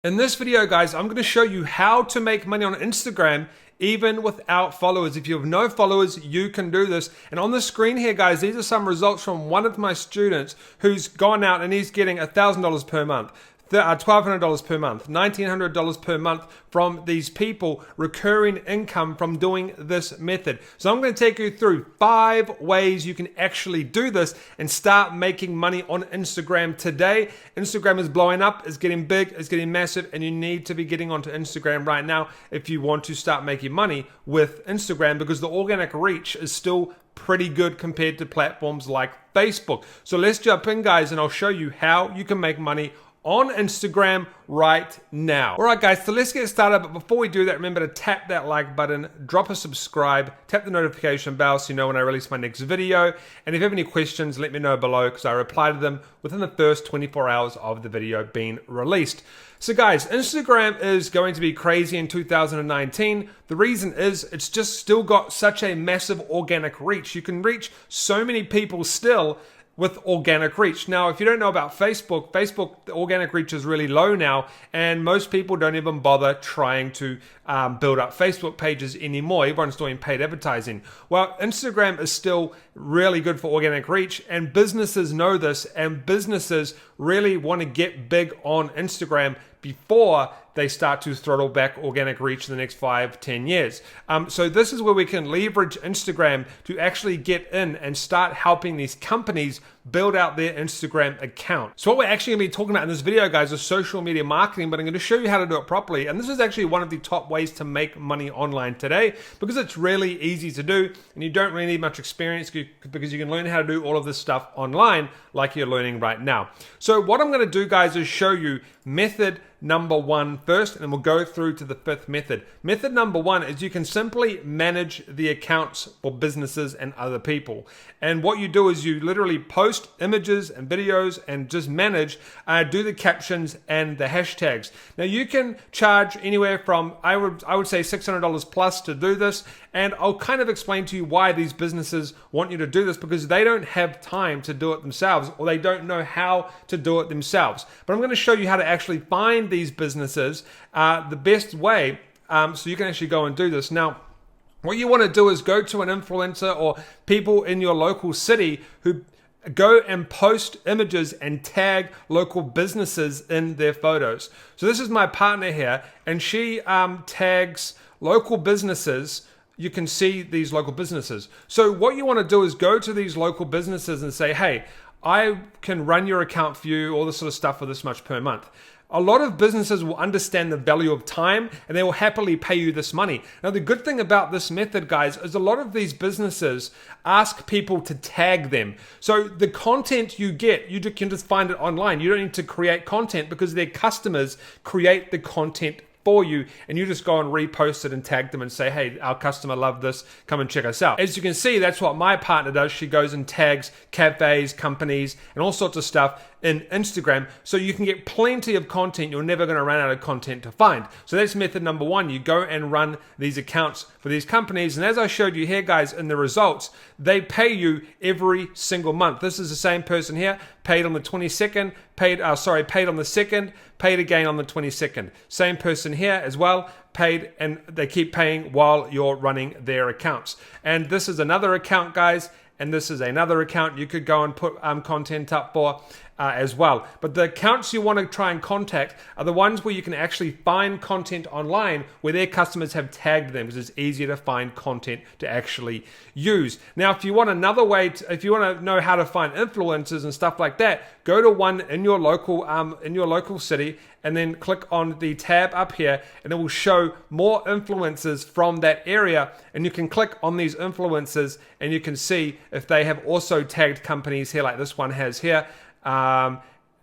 In this video, guys, I'm going to show you how to make money on Instagram even without followers. If you have no followers, you can do this. And on the screen here, guys, these are some results from one of my students who's gone out and he's getting $1,000 per month. $1,200 per month, $1,900 per month from these people, recurring income from doing this method. So I'm going to take you through 5 ways you can actually do this and start making money on Instagram today. Instagram is blowing up, it's getting big, it's getting massive, and you need to be getting onto Instagram right now if you want to start making money with Instagram, because the organic reach is still pretty good compared to platforms like Facebook. So let's jump in, guys, and I'll show you how you can make money on Instagram right now. All right, guys, so let's get started. But before we do that, remember to tap that like button, drop a subscribe, tap the notification bell so you know when I release my next video. And if you have any questions, let me know below because I reply to them within the first 24 hours of the video being released. So guys, Instagram is going to be crazy in 2019. The reason is it's just still got such a massive organic reach. You can reach so many people still with organic reach. Now, if you don't know about Facebook, the organic reach is really low now, and most people don't even bother trying to build up Facebook pages anymore. Everyone's doing paid advertising. Well, Instagram is still really good for organic reach, and businesses know this, and businesses really want to get big on Instagram before they start to throttle back organic reach in the next 5-10 years. So this is where we can leverage Instagram to actually get in and start helping these companies build out their Instagram account. So what we're actually going to be talking about in this video, guys, is social media marketing, but I'm going to show you how to do it properly. And this is actually one of the top ways to make money online today because it's really easy to do and you don't really need much experience because you can learn how to do all of this stuff online like you're learning right now. So what I'm going to do, guys, is show you method number 1 first, and then we'll go through to the 5th method. Method number 1 is you can simply manage the accounts for businesses and other people. And what you do is you literally post images and videos and just manage, do the captions and the hashtags. Now you can charge anywhere from, I would say $600 plus to do this. And I'll kind of explain to you why these businesses want you to do this, because they don't have time to do it themselves, or they don't know how to do it themselves. But I'm going to show you how to actually find these businesses the best way so you can actually go and do this. Now, what you want to do is go to an influencer or people in your local city who go and post images and tag local businesses in their photos. So this is my partner here, and she tags local businesses. You can see these local businesses. So what you want to do is go to these local businesses and say, hey, I can run your account for you, all this sort of stuff for this much per month. A lot of businesses will understand the value of time and they will happily pay you this money. Now, the good thing about this method, guys, is a lot of these businesses ask people to tag them. So the content you get, you can just find it online. You don't need to create content because their customers create the content for you, and you just go and repost it and tag them and say, hey, our customer loved this, come and check us out. As you can see, that's what my partner does. She goes and tags cafes, companies, and all sorts of stuff in Instagram, so you can get plenty of content. You're never going to run out of content to find. So that's method number 1. You go and run these accounts for these companies, and as I showed you here, guys, in the results, they pay you every single month. This is the same person here, paid on the 22nd, paid on the 2nd, paid again on the 22nd. Same person here as well, paid, and they keep paying while you're running their accounts. And this is another account, guys, and this is another account you could go and put content up for as well. But the accounts you want to try and contact are the ones where you can actually find content online where their customers have tagged them, because it's easier to find content to actually use. Now, if you want another way, if you want to know how to find influencers and stuff like that, go to one in your local city, and then click on the tab up here, and it will show more influencers from that area. And you can click on these influencers, and you can see if they have also tagged companies here, like this one has here. And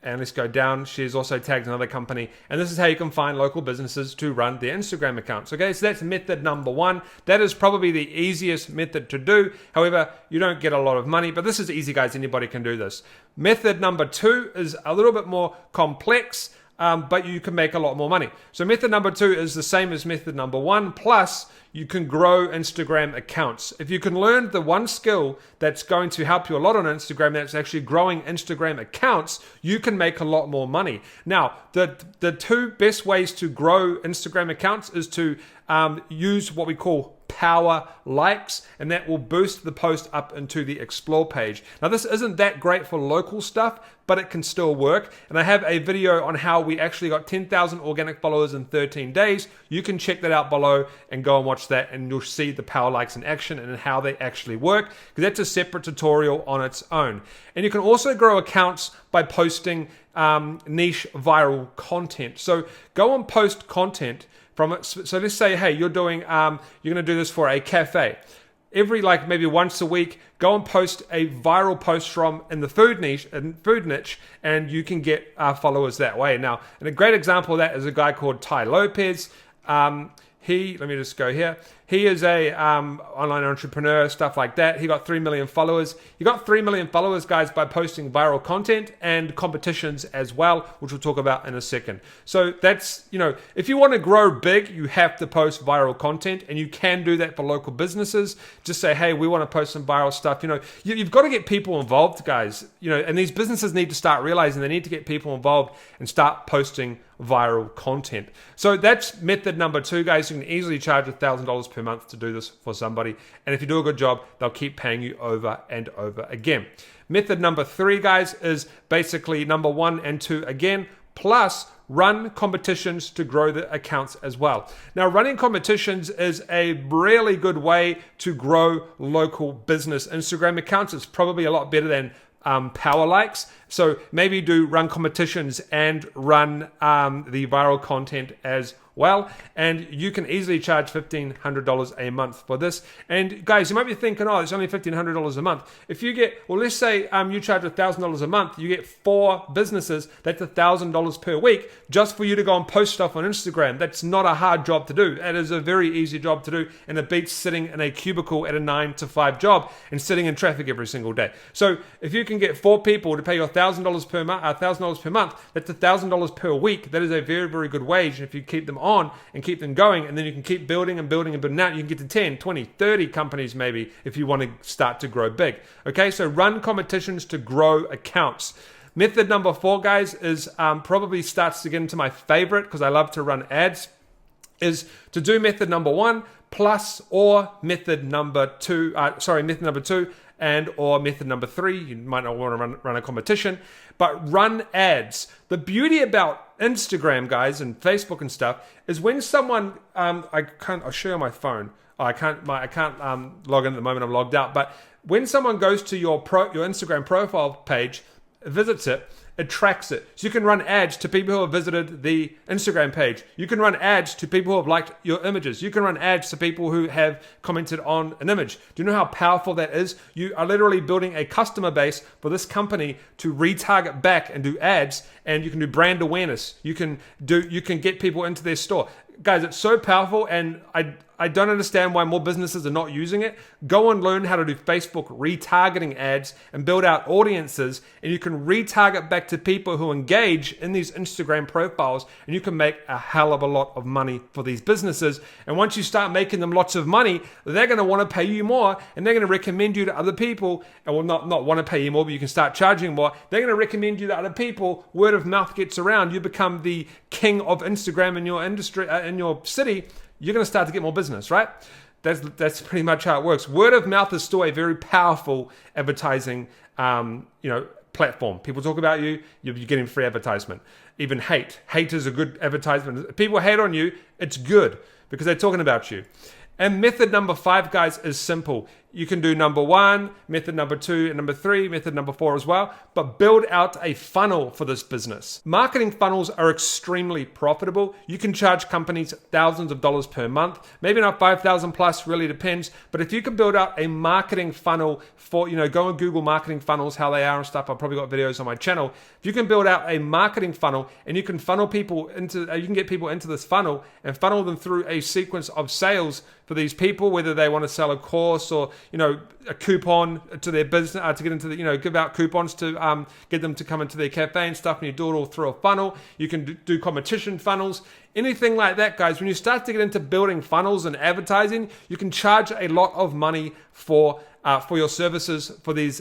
let's go down. She's also tagged another company. And this is how you can find local businesses to run their Instagram accounts. Okay, so that's method number 1. That is probably the easiest method to do. However, you don't get a lot of money, but this is easy, guys. Anybody can do this. Method number 2 is a little bit more complex. but you can make a lot more money. So method number 2 is the same as method number 1, plus you can grow Instagram accounts. If you can learn the one skill that's going to help you a lot on Instagram, that's actually growing Instagram accounts, you can make a lot more money. Now, the 2 best ways to grow Instagram accounts is to use what we call power likes, and that will boost the post up into the explore page. Now, this isn't that great for local stuff, but it can still work. And I have a video on how we actually got 10,000 organic followers in 13 days. You can check that out below and go and watch that, and you'll see the power likes in action and how they actually work, because that's a separate tutorial on its own. And you can also grow accounts by posting niche viral content. So go and post content from it. So let's say, hey, you're going to do this for a cafe. Every maybe once a week, go and post a viral post from in the food niche, and you can get followers that way. Now, and a great example of that is a guy called Ty Lopez. Let me just go here. He is a online entrepreneur, stuff like that. He got 3 million followers. He got 3 million followers, guys, by posting viral content and competitions as well, which we'll talk about in a second. So that's, if you want to grow big, you have to post viral content, and you can do that for local businesses. Just say, hey, we want to post some viral stuff. You've got to get people involved, guys. And these businesses need to start realizing they need to get people involved and start posting viral content. So that's method number 2, guys. You can easily charge $1,000 per month to do this for somebody, and if you do a good job, they'll keep paying you over and over again. Method number 3, guys, is basically number 1 and 2 again, plus run competitions to grow the accounts as well. Now, running competitions is a really good way to grow local business Instagram accounts. It's probably a lot better than power likes. So maybe do run competitions and run the viral content as well, and you can easily charge $1,500 a month for this. And guys, you might be thinking, oh, it's only $1,500 a month. If you get, let's say you charge $1,000 a month, you get 4 businesses, that's $1,000 per week just for you to go and post stuff on Instagram. That's not a hard job to do. That is a very easy job to do, and it beats sitting in a cubicle at a 9 to 5 job and sitting in traffic every single day. So if you can get 4 people to pay you $1,000 per month, that's $1,000 per week. That is a very, very good wage. If you keep them on and keep them going, and then you can keep building and building and building out. You can get to 10, 20, 30 companies maybe if you want to start to grow big. Okay, so run competitions to grow accounts. Method number 4, guys, is probably starts to get into my favorite, because I love to run ads, is to do method number 1 plus or method number 2, method number 2 and or method number 3. You might not want to run a competition, but run ads. The beauty about Instagram, guys, and Facebook and stuff is when someone, I'll show you on my phone. I can't log in at the moment. I'm logged out. But when someone goes to your Instagram profile page, visits it, it tracks it. So you can run ads to people who have visited the Instagram page. You can run ads to people who have liked your images. You can run ads to people who have commented on an image. Do you know how powerful that is? You are literally building a customer base for this company to retarget back and do ads, and you can do brand awareness. You can get people into their store. Guys, it's so powerful, and I don't understand why more businesses are not using it. Go and learn how to do Facebook retargeting ads and build out audiences, and you can retarget back to people who engage in these Instagram profiles, and you can make a hell of a lot of money for these businesses. And once you start making them lots of money, they're going to want to pay you more, and they're going to recommend you to other people, and will not want to pay you more, but you can start charging more. They're going to recommend you to other people. Word of mouth gets around. You become the king of Instagram in your industry, in your city. You're going to start to get more business, right? That's pretty much how it works. Word of mouth is still a very powerful advertising, platform. People talk about you, you're getting free advertisement. Even hate is a good advertisement. If people hate on you, it's good because they're talking about you. And method number 5, guys, is simple. You can do number 1, method number 2, and number 3, method number 4 as well, but build out a funnel for this business. Marketing funnels are extremely profitable. You can charge companies thousands of dollars per month, maybe not 5,000 plus, really depends. But if you can build out a marketing funnel for, go and Google marketing funnels, how they are and stuff. I've probably got videos on my channel. If you can build out a marketing funnel and you can funnel people into, you can get people into this funnel and funnel them through a sequence of sales for these people, whether they want to sell a course or a coupon to their business to get into the, give out coupons to get them to come into their cafe and stuff, and you do it all through a funnel. You can do competition funnels, anything like that, guys. When you start to get into building funnels and advertising, you can charge a lot of money for your services for these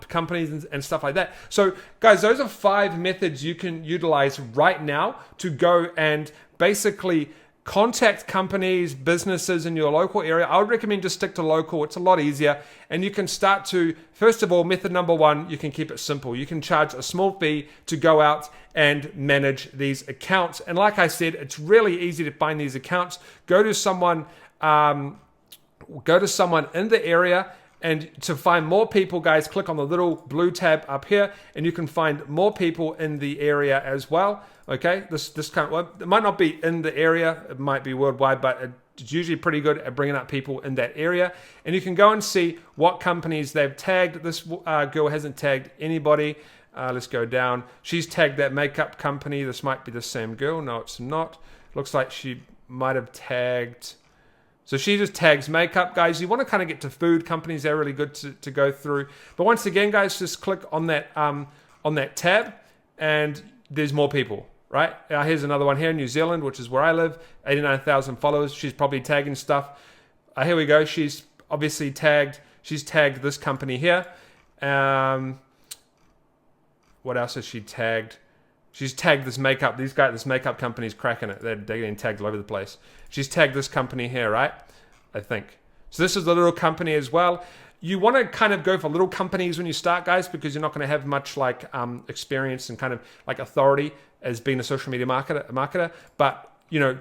companies and stuff like that. So, guys, those are 5 methods you can utilize right now to go and basically contact companies, businesses in your local area. I would recommend just stick to local. It's a lot easier. And you can start to, first of all, method number 1, you can keep it simple. You can charge a small fee to go out and manage these accounts. And like I said, it's really easy to find these accounts. Go to someone in the area. And to find more people, guys, click on the little blue tab up here, and you can find more people in the area as well. Okay, this kind of, it might not be in the area, it might be worldwide, but it's usually pretty good at bringing up people in that area. And you can go and see what companies they've tagged. This girl hasn't tagged anybody. Let's go down. She's tagged that makeup company. This might be the same girl. No, it's not. Looks like she might have tagged. So she just tags makeup, guys. You want to kind of get to food companies. They're really good to go through. But once again, guys, just click on that tab, and there's more people, right? Here's another one here in New Zealand, which is where I live. 89,000 followers. She's probably tagging stuff. Here we go. She's obviously tagged. She's tagged this company here. What else has she tagged? She's tagged this makeup. This makeup company's cracking it. They're getting tagged all over the place. She's tagged this company here, right? I think. So this is the little company as well. You want to kind of go for little companies when you start, guys, because you're not going to have much like experience and kind of like authority as being a social media marketer. But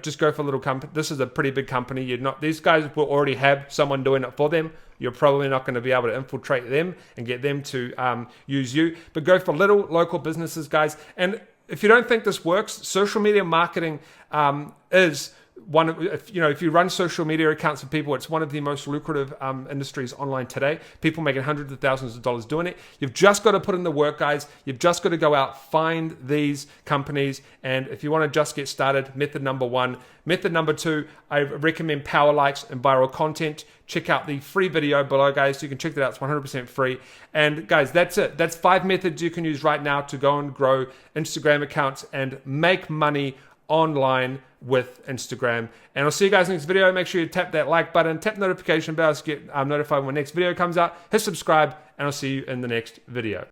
just go for a little company. This is a pretty big company. These guys will already have someone doing it for them. You're probably not going to be able to infiltrate them and get them to use you. But go for little local businesses, guys. And if you don't think this works, social media marketing is one of, if you run social media accounts for people, it's one of the most lucrative industries online today. People making hundreds of thousands of dollars doing it. You've just got to put in the work, guys. You've just got to go out, find these companies. And if you want to just get started, method number 1. Method number 2, I recommend power likes and viral content. Check out the free video below, guys. You can check that out. It's 100% free. And guys, that's it. That's 5 methods you can use right now to go and grow Instagram accounts and make money online with Instagram. And I'll see you guys in the next video. Make sure you tap that like button, tap the notification bell to get notified when the next video comes out. Hit subscribe, and I'll see you in the next video.